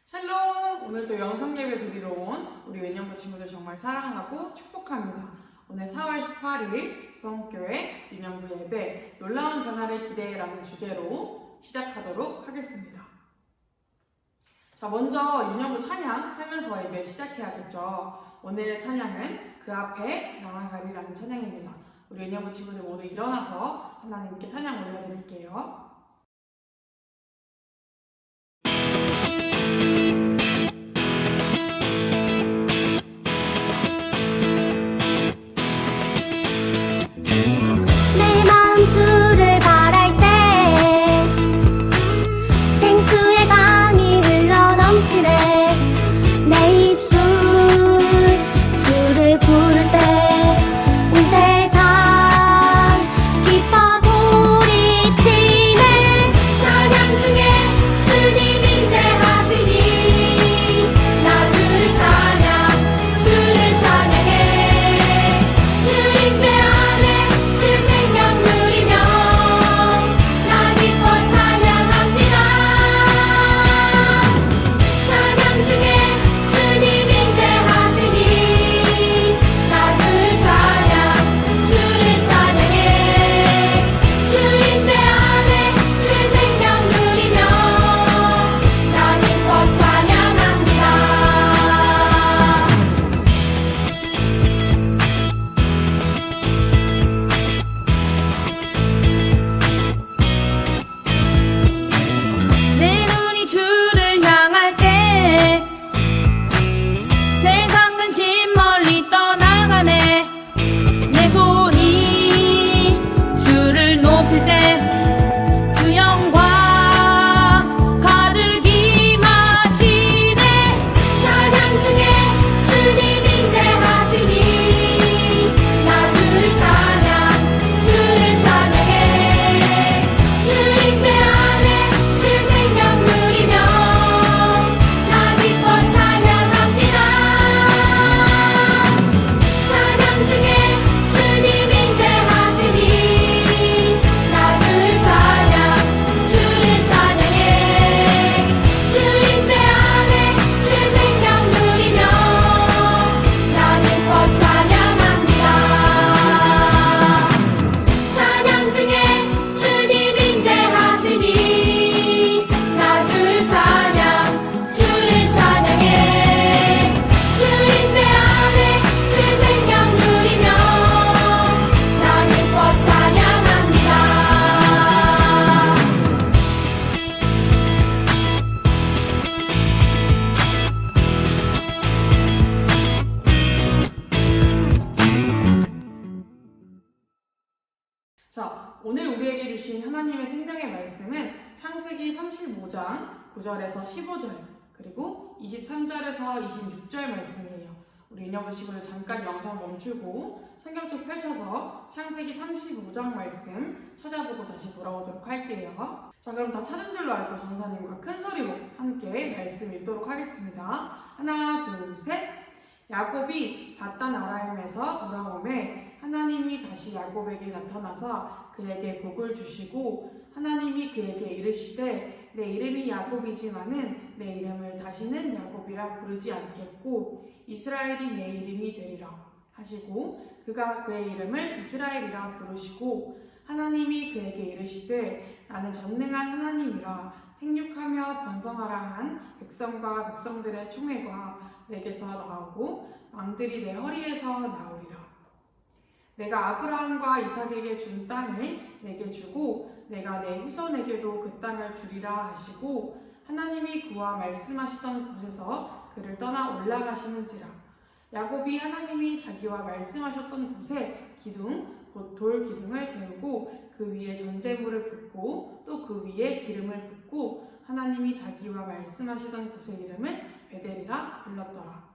샬롬! 오늘도 영상 예배 드리러 온 우리 외년부 친구들 정말 사랑하고 축복합니다. 오늘 4월 18일 수원교회 유년부 예배 놀라운 변화를 기대라는 주제로 시작하도록 하겠습니다. 자, 먼저 유년부 찬양 하면서 예배 시작해야겠죠. 오늘의 찬양은 그 앞에 나아가리라는 찬양입니다. 우리 외년부 친구들 모두 일어나서 하나님께 찬양 올려드릴게요. 주를 바랄 때 생수의 강이 흘러 넘치네. 내 입술 주를 부를 때 온 세상 기뻐 소리치네. 찬양 중에 주님 임재하시니 나 주를 찬양 주를 찬양해. 주 임재 안에 주 생명 누리며 나 기뻐 찬양합니다. 찬양 중에 주님 임재하시니 나 주를 찬양 주를 찬양해. 주 임재 안에 주 생명 누리며 나 기뻐 찬양합니다. 내 눈이 주를 향할 때 세상 근심 멀리 떠나가네. 내 손이 주를 높일 때 주 영광 가득 임하시네. 찬양 중에 주님 임재하시니 나 주를 찬양 주를 찬양해. 주 임재 안에 주 생명 누리며 나 기뻐 찬양합니다. 찬양 중에 주님 임재하시니 나 주를 찬양 주를 찬양해. 주 임재 안에 주 생명 누리며 나 기뻐 찬양합니다. 찬양 중에 주님 임재하시니 나 주를 찬양 주를 찬양해. 주 임재 안에 주 생명 누리며 나 기뻐 찬양합니다. 자, 오늘 우리에게 주신 하나님의 생명의 말씀은 창세기 35장 9절에서 15절 그리고 23절에서 26절 말씀이에요. 우리 인여부 친구들 잠깐 영상 멈추고 성경책 펼쳐서 창세기 35장 말씀 찾아보고 다시 돌아오도록 할게요. 자, 그럼 다 찾은 줄로 알고 전사님과 큰 소리로 함께 말씀 읽도록 하겠습니다. 하나, 둘, 셋. 야곱이 바단 아라임에서 돌아오매 하나님이 다시 야곱에게 나타나서 그에게 복을 주시고 하나님이 그에게 이르시되 내 이름이 야곱이지만은 내 이름을 다시는 야곱이라 부르지 않겠고 이스라엘이 내 이름이 되리라 하시고 그가 그의 이름을 이스라엘이라 부르시고 하나님이 그에게 이르시되 나는 전능한 하나님이라 생육하며 번성하라 한 백성과 백성들의 총회가 내게서 나오고 왕들이 내 허리에서 나오리라. 내가 아브라함과 이삭에게 준 땅을 내게 주고 내가 내 후손에게도 그 땅을 주리라 하시고 하나님이 그와 말씀하시던 곳에서 그를 떠나 올라가시는지라. 야곱이 하나님이 자기와 말씀하셨던 곳에 기둥 곧 돌 기둥을 세우고 그 위에 전제물을 붓고 또 그 위에 기름을 붓고 하나님이 자기와 말씀하시던 곳의 이름을 베델이라 불렀더라.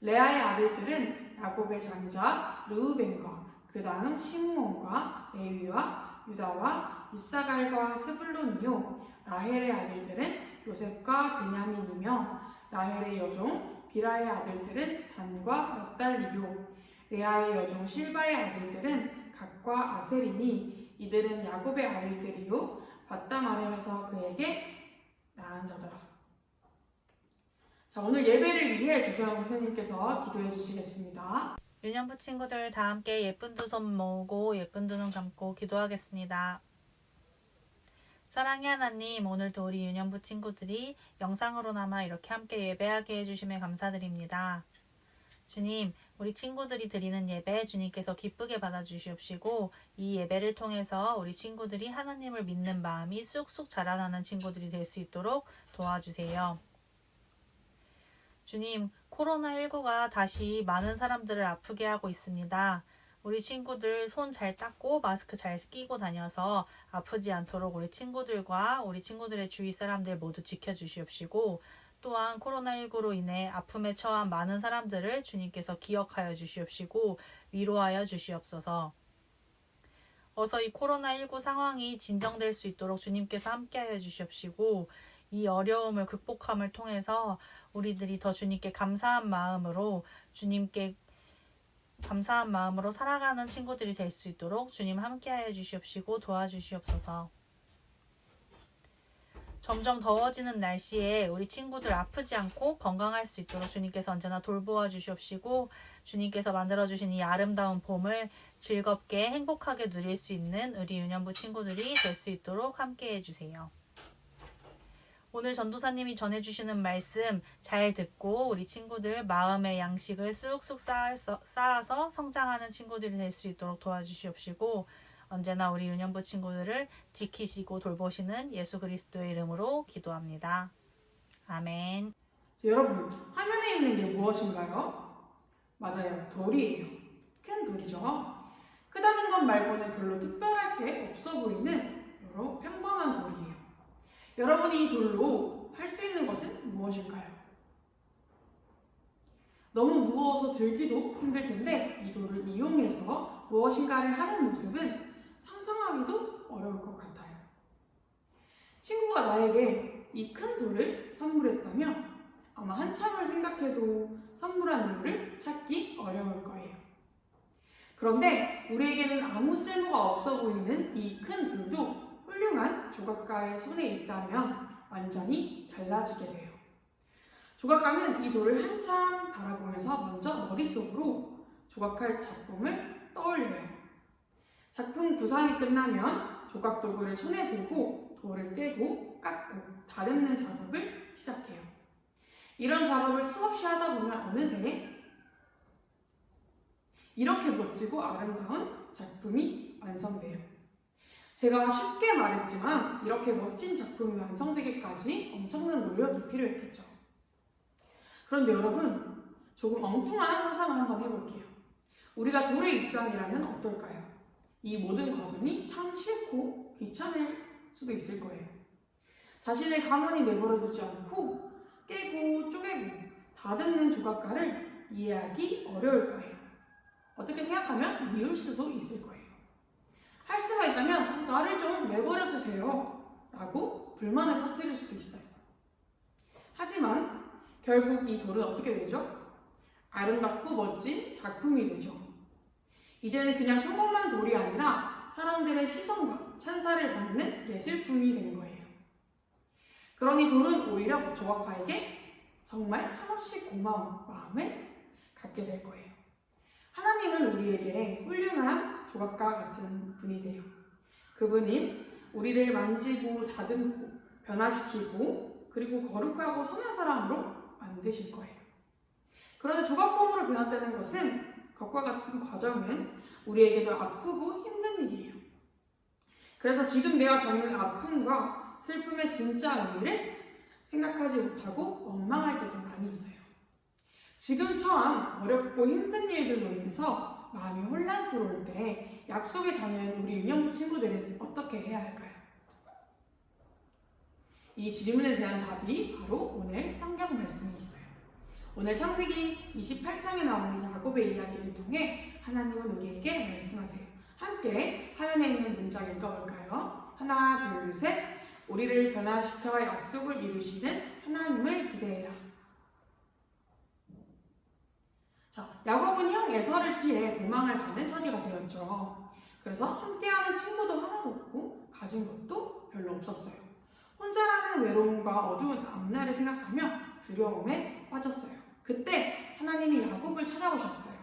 레아의 아들들은 야곱의 장자 르우벤과 그 다음 시므온과 레위와 유다와 이사갈과 스불론이요. 라헬의 아들들은 요셉과 베냐민이며 라헬의 여종 비라의 아들들은 단과 납달리요. 레아의 여종 실바의 아들들은 갓과 아셀이니 이들은 야곱의 아들들이요. 바담 아람에서 그에게 낳은 자더라. 자, 오늘 예배를 위해 조세영 선생님께서 기도해 주시겠습니다. 유년부 친구들 다 함께 예쁜 두 손 모으고 예쁜 두 눈 감고 기도하겠습니다. 사랑의 하나님, 오늘도 우리 유년부 친구들이 영상으로나마 이렇게 함께 예배하게 해주심에 감사드립니다. 주님, 우리 친구들이 드리는 예배 주님께서 기쁘게 받아주시옵시고 이 예배를 통해서 우리 친구들이 하나님을 믿는 마음이 쑥쑥 자라나는 친구들이 될 수 있도록 도와주세요. 주님, 코로나19가 다시 많은 사람들을 아프게 하고 있습니다. 우리 친구들 손 잘 닦고 마스크 잘 끼고 다녀서 아프지 않도록 우리 친구들과 우리 친구들의 주위 사람들 모두 지켜주시옵시고 또한 코로나19로 인해 아픔에 처한 많은 사람들을 주님께서 기억하여 주시옵시고 위로하여 주시옵소서. 어서 이 코로나19 상황이 진정될 수 있도록 주님께서 함께하여 주시옵시고 이 어려움을 극복함을 통해서 우리들이 더 주님께 감사한 마음으로 살아가는 친구들이 될 수 있도록 주님 함께하여 주시옵시고 도와주시옵소서. 점점 더워지는 날씨에 우리 친구들 아프지 않고 건강할 수 있도록 주님께서 언제나 돌보아 주시옵시고 주님께서 만들어주신 이 아름다운 봄을 즐겁게 행복하게 누릴 수 있는 우리 유년부 친구들이 될 수 있도록 함께해 주세요. 오늘 전도사님이 전해주시는 말씀 잘 듣고 우리 친구들 마음의 양식을 쑥쑥 쌓아서 성장하는 친구들이 될 수 있도록 도와주시옵시고 언제나 우리 유년부 친구들을 지키시고 돌보시는 예수 그리스도의 이름으로 기도합니다. 아멘. 자, 여러분, 화면에 있는 게 무엇인가요? 맞아요, 돌이에요. 큰 돌이죠. 크다는 것 말고는 별로 특별할 게 없어 보이는 여러 평범한 돌이에요. 여러분이 이 돌로 할 수 있는 것은 무엇일까요? 너무 무거워서 들기도 힘들 텐데 이 돌을 이용해서 무엇인가를 하는 모습은 상상하기도 어려울 것 같아요. 친구가 나에게 이 큰 돌을 선물했다면 아마 한참을 생각해도 선물한 이유를 찾기 어려울 거예요. 그런데 우리에게는 아무 쓸모가 없어 보이는 이 큰 돌도 훌륭한 조각가의 손에 있다면 완전히 달라지게 돼요. 조각가는 이 돌을 한참 바라보면서 먼저 머릿속으로 조각할 작품을 떠올려요. 작품 구상이 끝나면 조각 도구를 손에 들고 돌을 떼고 깎고 다듬는 작업을 시작해요. 이런 작업을 수없이 하다 보면 어느새 이렇게 멋지고 아름다운 작품이 완성돼요. 제가 쉽게 말했지만 이렇게 멋진 작품이 완성되기까지 엄청난 노력이 필요했겠죠. 그런데 여러분, 조금 엉뚱한 상상을 한번 해볼게요. 우리가 돌의 입장이라면 어떨까요? 이 모든 과정이 참 싫고 귀찮을 수도 있을 거예요. 자신을 가만히 내버려두지 않고 깨고 쪼개고 다듬는 조각가를 이해하기 어려울 거예요. 어떻게 생각하면 미울 수도 있을 거예요. 할 수가 있다면 나를 좀 내버려 두세요 라고 불만을 터뜨릴 수도 있어요. 하지만 결국 이 돌은 어떻게 되죠? 아름답고 멋진 작품이 되죠. 이제는 그냥 평범한 돌이 아니라 사람들의 시선과 찬사를 받는 예술품이 된 거예요. 그러니 돌은 오히려 조각가에게 정말 한없이 고마운 마음을 갖게 될 거예요. 하나님은 우리에게 훌륭한 조각가 같은 분이세요. 그분은 우리를 만지고 다듬고 변화시키고 그리고 거룩하고 선한 사람으로 만드실 거예요. 그런데 조각범으로 변화되는 것은 것과 같은 과정은 우리에게도 아프고 힘든 일이에요. 그래서 지금 내가 겪는 아픔과 슬픔의 진짜 의미를 생각하지 못하고 원망할 때도 많이 있어요. 지금 처한 어렵고 힘든 일들로 인해서 마음이 혼란스러울 때 약속의 자녀인 우리 유년부 친구들은 어떻게 해야 할까요? 이 질문에 대한 답이 바로 오늘 성경 말씀에 있어요. 오늘 창세기 28장에 나오는 야곱의 이야기를 통해 하나님은 우리에게 말씀하세요. 함께 화면에 있는 문장 읽어볼까요? 하나, 둘, 셋. 우리를 변화시켜 약속을 이루시는 하나님을 기대해라. 자, 야곱은 형 에서를 피해 도망을 가는 처지가 되었죠. 그래서 함께하는 친구도 하나도 없고 가진 것도 별로 없었어요. 혼자라는 외로움과 어두운 앞날을 생각하며 두려움에 빠졌어요. 그때 하나님이 야곱을 찾아오셨어요.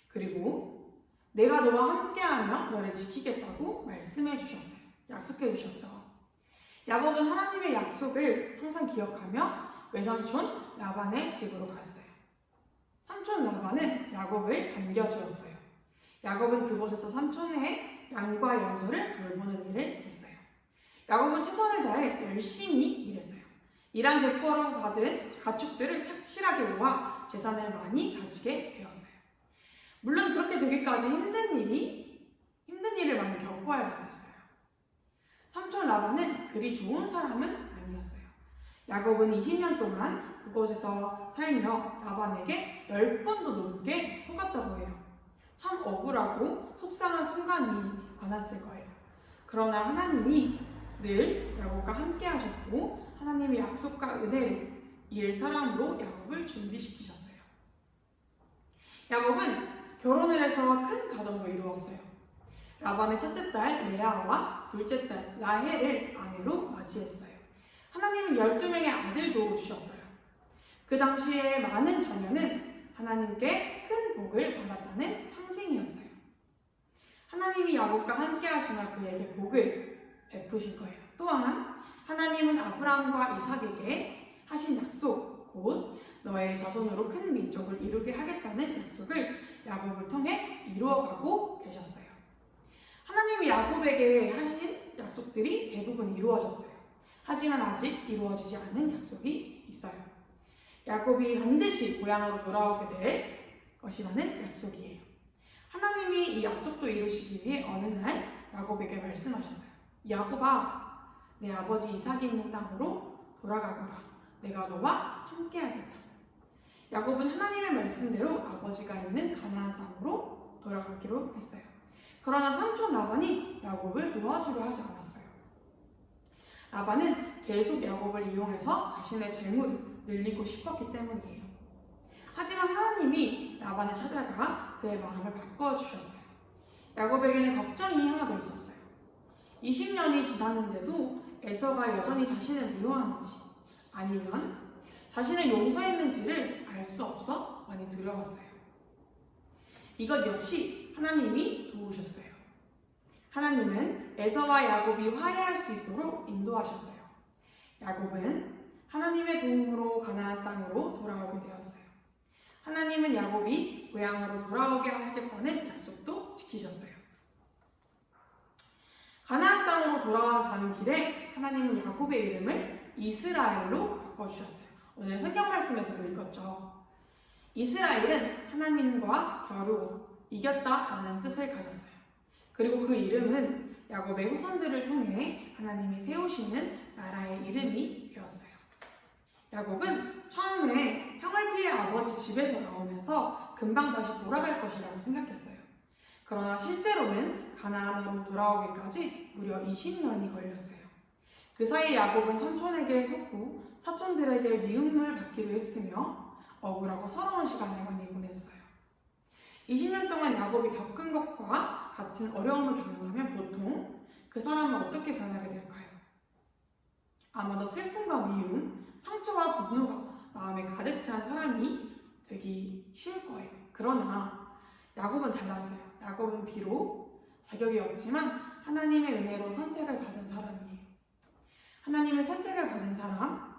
그리고 내가 너와 함께하며 너를 지키겠다고 말씀해 주셨어요. 약속해 주셨죠. 야곱은 하나님의 약속을 항상 기억하며 외삼촌 라반의 집으로 갔어요. 삼촌 라반은 야곱을 반겨주었어요. 야곱은 그곳에서 삼촌의 양과 염소를 돌보는 일을 했어요. 야곱은 최선을 다해 열심히 일했어요. 일한 대가로 받은 가축들을 착실하게 모아 재산을 많이 가지게 되었어요. 물론 그렇게 되기까지 힘든 일을 많이 겪어야 됐어요. 삼촌 라반은 그리 좋은 사람은 아니었어요. 야곱은 20년 동안 그곳에서 살며 라반에게 10번도 넘게 속았다고 해요. 참 억울하고 속상한 순간이 많았을 거예요. 그러나 하나님이 늘 야곱과 함께 하셨고 하나님의 약속과 은혜를 이을 사람으로 야곱을 준비시키셨어요. 야곱은 결혼을 해서 큰 가정도 이루었어요. 라반의 첫째 딸 레아와 둘째 딸 라헬을 아내로 맞이했어요. 하나님은 12명의 아들도 주셨어요. 그 당시에 많은 자녀는 하나님께 큰 복을 받았다는 상징이었어요. 하나님이 야곱과 함께 하시며 그에게 복을 베푸신 거예요. 또한 하나님은 아브라함과 이삭에게 하신 약속, 곧 너의 자손으로 큰 민족을 이루게 하겠다는 약속을 야곱을 통해 이루어가고 계셨어요. 하나님이 야곱에게 하신 약속들이 대부분 이루어졌어요. 하지만 아직 이루어지지 않은 약속이 있어요. 야곱이 반드시 고향으로 돌아오게 될 것이라는 약속이에요. 하나님이 이 약속도 이루시기 위해 어느 날 야곱에게 말씀하셨어요. 야곱아, 내 아버지 이삭이 있는 땅으로 돌아가거라. 내가 너와 함께하겠다. 야곱은 하나님의 말씀대로 아버지가 있는 가나안 땅으로 돌아가기로 했어요. 그러나 삼촌 라반이 야곱을 도와주려 하지 않았어요. 라반은 계속 야곱을 이용해서 자신의 재물을 늘리고 싶었기 때문이에요. 하지만 하나님이 라반을 찾아가 그의 마음을 바꿔주셨어요. 야곱에게는 걱정이 하나 더 있었어요. 20년이 지났는데도 에서가 여전히 자신을 미워하는지 아니면 자신을 용서했는지를 알 수 없어 많이 두려웠어요. 이것 역시 하나님이 도우셨어요. 하나님은 에서와 야곱이 화해할 수 있도록 인도하셨어요. 야곱은 하나님의 도움으로 가나안 땅으로 돌아오게 되었어요. 하나님은 야곱이 고향으로 돌아오게 하겠다는 약속도 지키셨어요. 가나안 땅으로 돌아가는 길에 하나님은 야곱의 이름을 이스라엘로 바꿔주셨어요. 오늘 성경 말씀에서도 읽었죠. 이스라엘은 하나님과 겨루고 이겼다라는 뜻을 가졌어요. 그리고 그 이름은 야곱의 후손들을 통해 하나님이 세우시는 나라의 이름이 되었어요. 야곱은 처음에 형을 피해 아버지 집에서 나오면서 금방 다시 돌아갈 것이라고 생각했어요. 그러나 실제로는 가나안으로 돌아오기까지 무려 20년이 걸렸어요. 그 사이 야곱은 삼촌에게 속고 사촌들에게 미움을 받기도 했으며 억울하고 서러운 시간을 많이 보냈어요. 20년 동안 야곱이 겪은 것과 같은 어려움을 겪는다면 보통 그 사람은 어떻게 변하게 될까요? 아마도 슬픔과 미움, 상처와 분노가 마음에 가득 찬 사람이 되기 쉬울 거예요. 그러나 야곱은 달랐어요. 야곱은 비록 자격이 없지만 하나님의 은혜로 선택을 받은 사람이에요. 하나님의 선택을 받은 사람,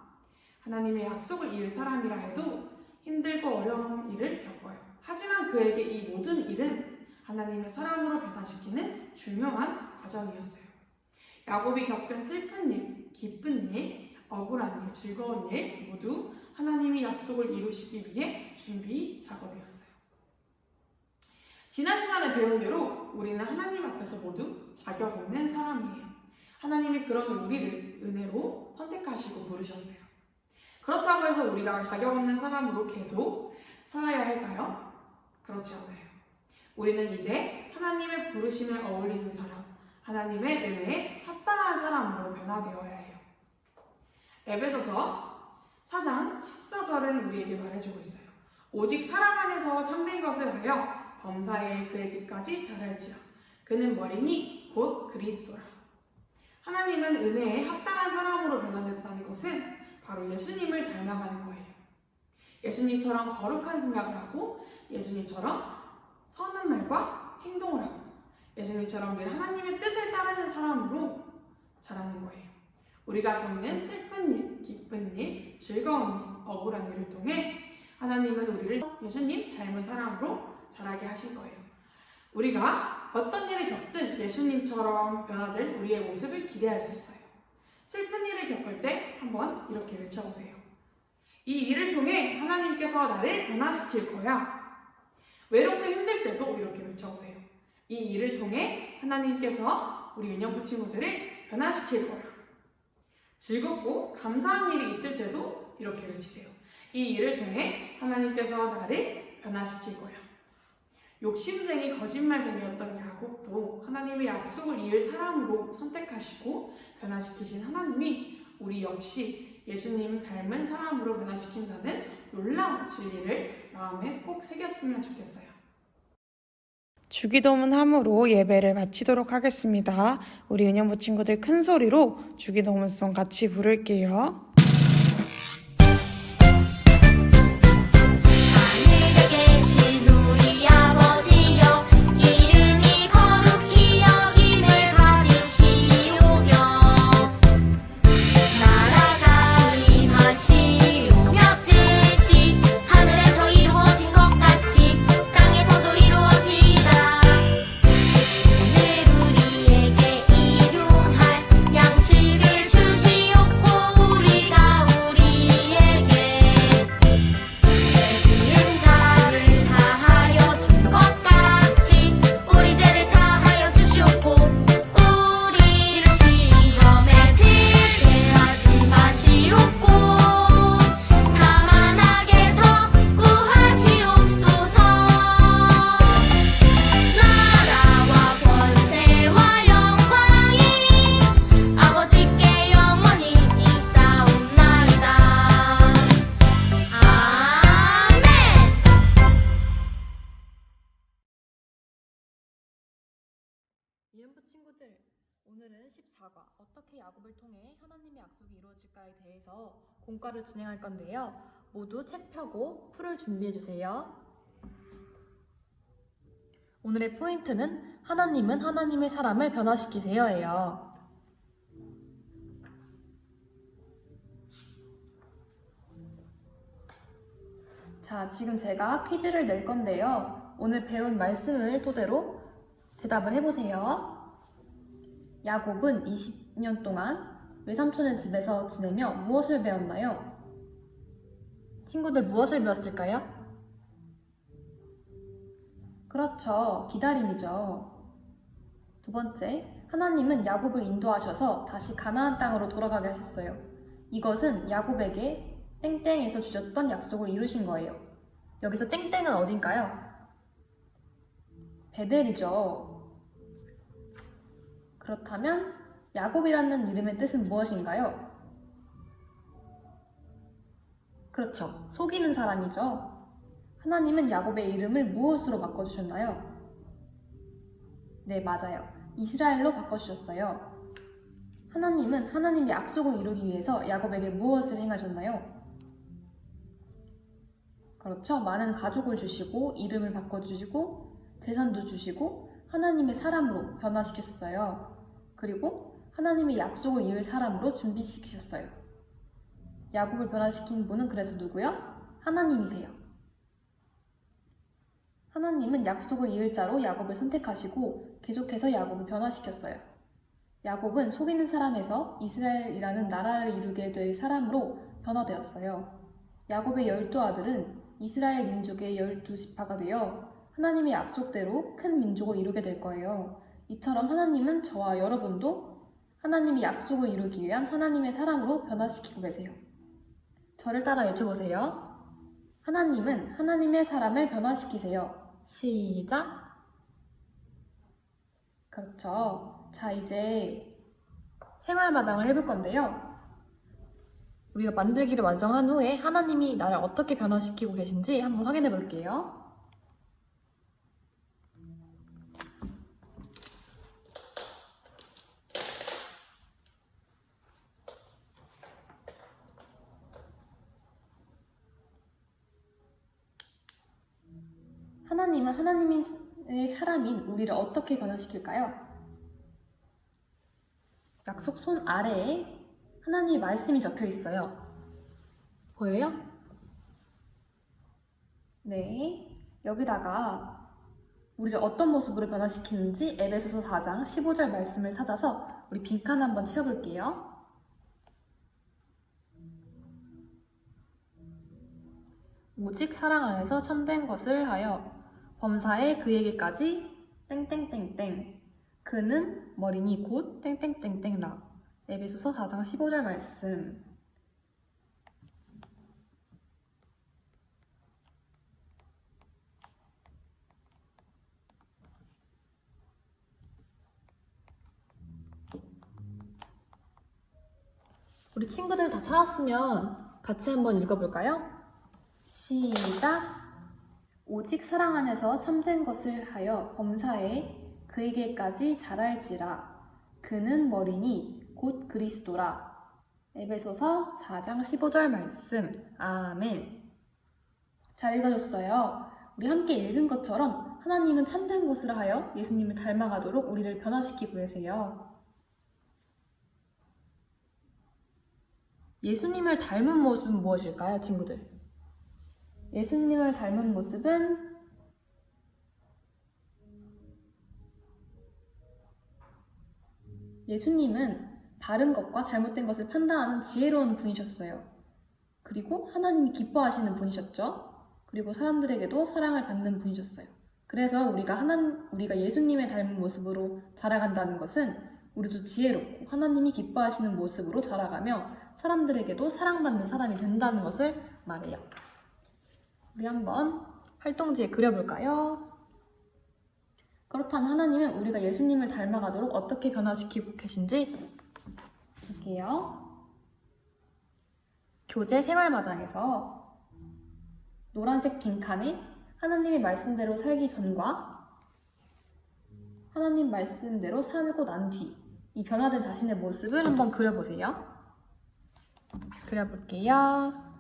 하나님의 약속을 이을 사람이라 해도 힘들고 어려운 일을 겪어요. 하지만 그에게 이 모든 일은 하나님의 사랑으로 변화시키는 중요한 과정이었어요. 야곱이 겪은 슬픈 일, 기쁜 일, 억울한 일, 즐거운 일 모두 하나님이 약속을 이루시기 위해 준비 작업이었어요. 지난 시간에 배운 대로 우리는 하나님 앞에서 모두 자격 있는 사람이에요. 하나님이 그런 우리를 은혜로 선택하시고 부르셨어요. 그렇다고 해서 우리가 자격 없는 사람으로 계속 살아야 할까요? 그렇지 않아요. 우리는 이제 하나님의 부르심에 어울리는 사람, 하나님의 은혜에 합당한 사람으로 변화되어야 해요. 에베소서 4장 14절은 우리에게 말해주고 있어요. 오직 사랑 안에서 참된 것을 하여 범사에 그에게까지 자랄지라. 그는 머리니 곧 그리스도라. 하나님은 은혜에 합당한 사람으로 변화됐다는 것은 바로 예수님을 닮아가는 거예요. 예수님처럼 거룩한 생각을 하고 예수님처럼 선한 말과 행동을 하고 예수님처럼 늘 하나님의 뜻을 따르는 사람으로 자라는 거예요. 우리가 겪는 슬픈 일, 기쁜 일, 즐거운 일, 억울한 일을 통해 하나님은 우리를 예수님 닮은 사람으로 자라게 하실 거예요. 우리가 어떤 일을 겪든 예수님처럼 변화될 우리의 모습을 기대할 수 있어요. 슬픈 일을 겪을 때 한번 이렇게 외쳐보세요. 이 일을 통해 하나님께서 나를 변화시킬 거야. 외롭고 힘들 때도 이렇게 외쳐보세요. 이 일을 통해 하나님께서 우리 유년부 친구들을 변화시킬 거야. 즐겁고 감사한 일이 있을 때도 이렇게 외치세요. 이 일을 통해 하나님께서 나를 변화시킬 거야. 욕심쟁이 거짓말쟁이였던 야곱도 하나님의 약속을 이을 사람으로 선택하시고 변화시키신 하나님이 우리 역시 예수님 닮은 사람으로 변화시킨다는 놀라운 진리를 마음에 꼭 새겼으면 좋겠어요. 주기도문 함으로 예배를 마치도록 하겠습니다. 우리 유년부 친구들 큰 소리로 주기도문송 같이 부를게요. 하늘에 계신 우리 아버지여 이름이 거룩히 여김을 받으시오며 나라가 임하시오며 뜻이 하늘에서 이루어진 것 같이 땅에서도 이루어지이다. 오늘 우리에게 일용할 양식을 주시옵고 우리가 우리에게 지은 자를 사하여 준 것 같이 우리 죄를 사하여 주시옵고 우리를 시험에 들게 하지 마시옵고 다만 악에서 구하시옵소서. 나라와 권세와 영광이 아버지께 영원히 있사옵나이다. 아멘. 유년부 친구들, 오늘은 14과 어떻게 야곱을 통해 하나님의 약속이 이루어질까에 대해서 공과를 진행할 건데요. 모두 책 펴고 풀을 준비해 주세요. 오늘의 포인트는 하나님은 하나님의 사람을 변화시키세요예요. 자, 지금 제가 퀴즈를 낼 건데요. 오늘 배운 말씀을 토대로 대답을 해보세요. 야곱은 20년 동안 외삼촌의 집에서 지내며 무엇을 배웠나요? 친구들 무엇을 배웠을까요? 그렇죠. 기다림이죠. 두 번째, 하나님은 야곱을 인도하셔서 다시 가나안 땅으로 돌아가게 하셨어요. 이것은 야곱에게 땡땡에서 주셨던 약속을 이루신 거예요. 여기서 땡땡은 어딘가요? 베델이죠. 그렇다면 야곱이라는 이름의 뜻은 무엇인가요? 그렇죠. 속이는 사람이죠. 하나님은 야곱의 이름을 무엇으로 바꿔주셨나요? 네, 맞아요. 이스라엘로 바꿔주셨어요. 하나님은 하나님의 약속을 이루기 위해서 야곱에게 무엇을 행하셨나요? 그렇죠. 많은 가족을 주시고 이름을 바꿔주시고 재산도 주시고 하나님의 사람으로 변화시켰어요. 그리고 하나님의 약속을 이을 사람으로 준비시키셨어요. 야곱을 변화시킨 분은 그래서 누구요? 하나님이세요. 하나님은 약속을 이을 자로 야곱을 선택하시고 계속해서 야곱을 변화시켰어요. 야곱은 속이는 사람에서 이스라엘이라는 나라를 이루게 될 사람으로 변화되었어요. 야곱의 12아들은 이스라엘 민족의 12지파가 되어 하나님의 약속대로 큰 민족을 이루게 될 거예요. 이처럼 하나님은 저와 여러분도 하나님의 약속을 이루기 위한 하나님의 사람으로 변화시키고 계세요. 저를 따라 외쳐보세요. 하나님은 하나님의 사람을 변화시키세요. 시작! 그렇죠. 자, 이제 생활마당을 해볼 건데요. 우리가 만들기를 완성한 후에 하나님이 나를 어떻게 변화시키고 계신지 한번 확인해 볼게요. 하나님은 하나님의 사람인 우리를 어떻게 변화시킬까요? 약속 손 아래에 하나님의 말씀이 적혀 있어요. 보여요? 네. 여기다가 우리를 어떤 모습으로 변화시키는지 에베소서 4장 15절 말씀을 찾아서 우리 빈칸 한번 채워볼게요. 오직 사랑 안에서 참된 것을 하여 범사에 그에게까지 땡땡땡땡 그는 머리니 곧 땡땡땡땡라. 에베소서 4장 15절 말씀. 우리 친구들 다 찾았으면 같이 한번 읽어볼까요? 시작! 오직 사랑 안에서 참된 것을 하여 범사에 그에게까지 자랄지라. 그는 머리니 곧 그리스도라. 에베소서 4장 15절 말씀. 아멘. 잘 읽어줬어요. 우리 함께 읽은 것처럼 하나님은 참된 것을 하여 예수님을 닮아가도록 우리를 변화시키고 계세요. 예수님을 닮은 모습은 무엇일까요, 친구들? 예수님을 닮은 모습은 예수님은 바른 것과 잘못된 것을 판단하는 지혜로운 분이셨어요. 그리고 하나님이 기뻐하시는 분이셨죠. 그리고 사람들에게도 사랑을 받는 분이셨어요. 그래서 우리가 예수님의 닮은 모습으로 자라간다는 것은 우리도 지혜롭고 하나님이 기뻐하시는 모습으로 자라가며 사람들에게도 사랑받는 사람이 된다는 것을 말해요. 우리 한번 활동지에 그려볼까요? 그렇다면 하나님은 우리가 예수님을 닮아가도록 어떻게 변화시키고 계신지 볼게요. 교재 생활마당에서 노란색 빈칸에 하나님의 말씀대로 살기 전과 하나님 말씀대로 살고 난 뒤 이 변화된 자신의 모습을 한번 그려보세요. 그려볼게요.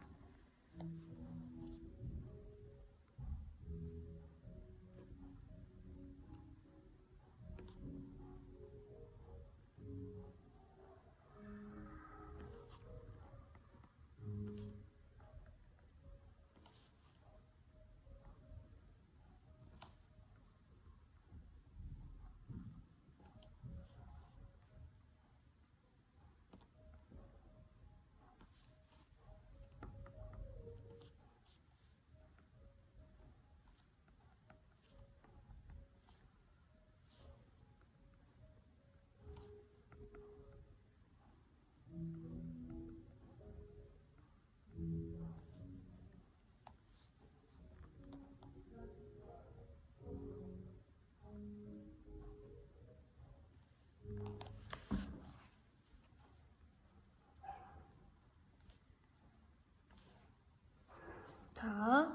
자,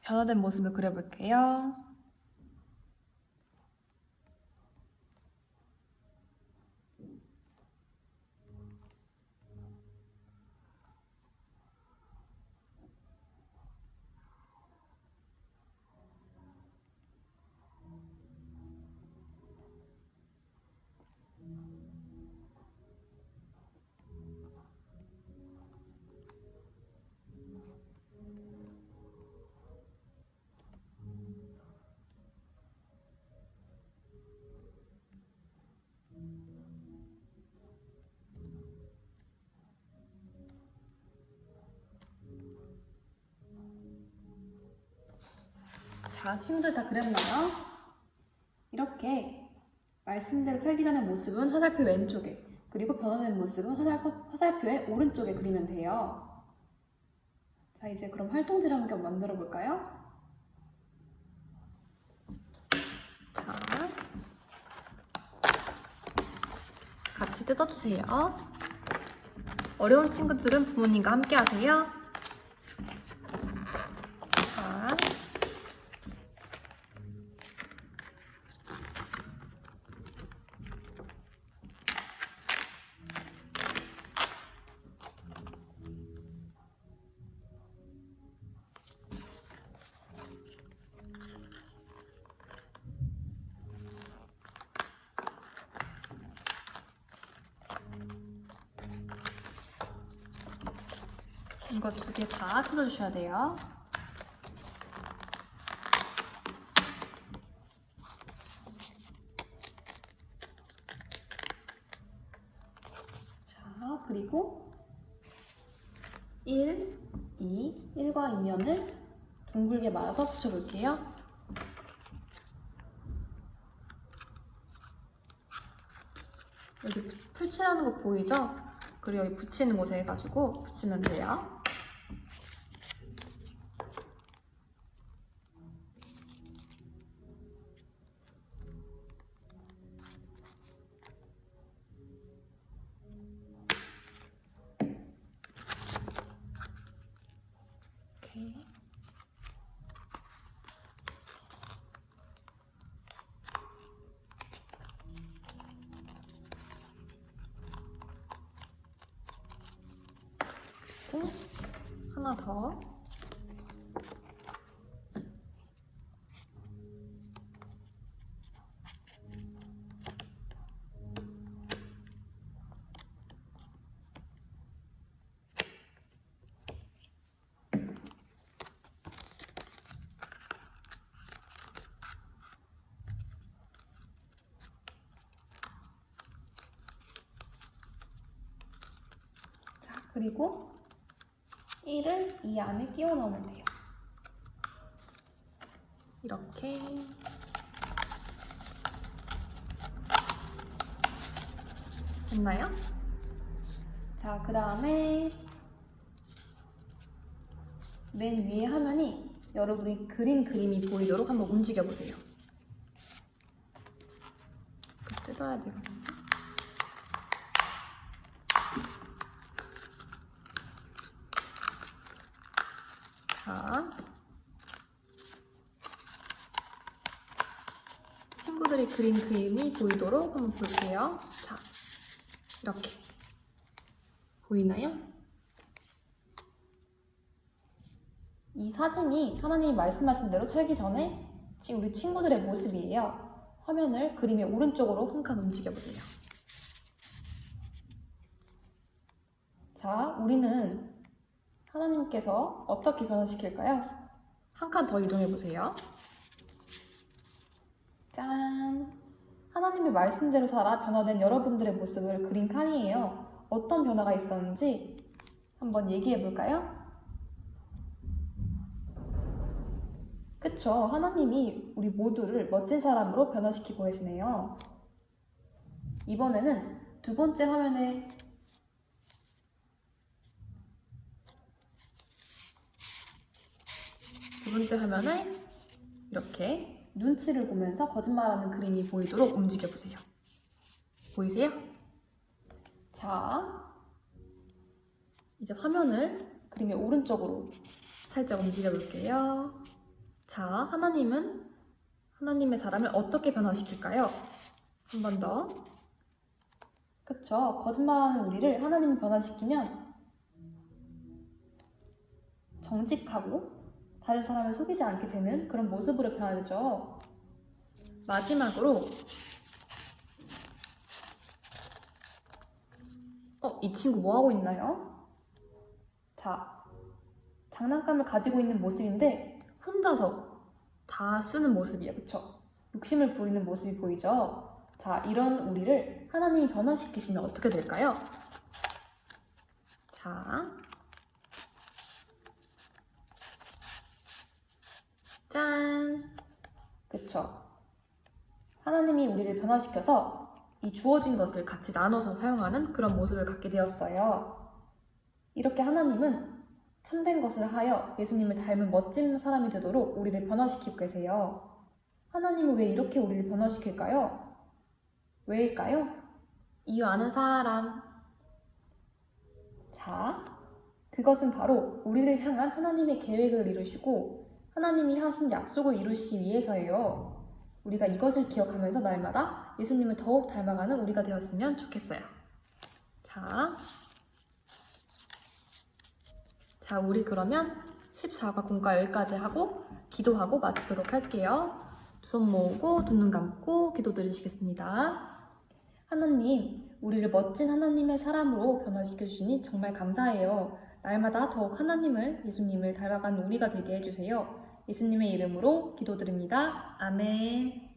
변화된 모습을 그려볼게요. 자, 친구들 다 그렸나요? 이렇게 말씀대로 살기 전의 모습은 화살표 왼쪽에, 그리고 변화된 모습은 화살표의 오른쪽에 그리면 돼요. 자, 이제 그럼 활동지를 한번 만들어 볼까요? 자, 같이 뜯어주세요. 어려운 친구들은 부모님과 함께 하세요. 자, 이거 2개 다 뜯어주셔야 돼요. 자, 그리고 1, 1과 2면을 둥글게 말아서 붙여볼게요. 여기 풀칠하는 거 보이죠? 그리고 여기 붙이는 곳에 해가지고 붙이면 돼요. 이렇게. 하나 더. 자, 그리고 1을 이 안에 끼워 넣으면 돼요. 이렇게. 됐나요? 자, 그 다음에 맨 위에 화면이 여러분이 그린 그림이 보이도록 한번 움직여 보세요. 뜯어야 되거든요. 자, 친구들이 그린 그림이 보이도록 한번 볼게요. 자, 이렇게 보이나요? 이 사진이 하나님이 말씀하신 대로 살기 전에 지금 우리 친구들의 모습이에요. 화면을 그림의 오른쪽으로 한 칸 움직여 보세요. 자, 우리는 하나님께서 어떻게 변화시킬까요? 한 칸 더 이동해 보세요. 짠! 하나님의 말씀대로 살아 변화된 여러분들의 모습을 그린 칸이에요. 어떤 변화가 있었는지 한번 얘기해 볼까요? 그쵸? 하나님이 우리 모두를 멋진 사람으로 변화시키고 계시네요. 이번에는 두 번째 화면에 이렇게 눈치를 보면서 거짓말하는 그림이 보이도록 움직여 보세요. 보이세요? 자, 이제 화면을 그림의 오른쪽으로 살짝 움직여 볼게요. 자, 하나님은 하나님의 사람을 어떻게 변화시킬까요? 한 번 더. 그쵸? 거짓말하는 우리를 하나님이 변화시키면 정직하고 다른 사람을 속이지 않게 되는 그런 모습으로 변하죠. 마지막으로 이 친구 뭐 하고 있나요? 자, 장난감을 가지고 있는 모습인데 혼자서 다 쓰는 모습이에요. 그쵸? 욕심을 부리는 모습이 보이죠? 자, 이런 우리를 하나님이 변화시키시면 어떻게 될까요? 자, 짠! 그쵸? 하나님이 우리를 변화시켜서 이 주어진 것을 같이 나눠서 사용하는 그런 모습을 갖게 되었어요. 이렇게 하나님은 참된 것을 하여 예수님을 닮은 멋진 사람이 되도록 우리를 변화시키고 계세요. 하나님은 왜 이렇게 우리를 변화시킬까요? 왜일까요? 이유 아는 사람. 자, 그것은 바로 우리를 향한 하나님의 계획을 이루시고 하나님이 하신 약속을 이루시기 위해서예요. 우리가 이것을 기억하면서 날마다 예수님을 더욱 닮아가는 우리가 되었으면 좋겠어요. 자, 우리 그러면 14과 공과 여기까지 하고 기도하고 마치도록 할게요. 두 손 모으고 두 눈 감고 기도드리시겠습니다. 하나님, 우리를 멋진 하나님의 사람으로 변화시켜 주시니 정말 감사해요. 날마다 더욱 하나님을, 예수님을 닮아가는 우리가 되게 해주세요. 예수님의 이름으로 기도드립니다. 아멘.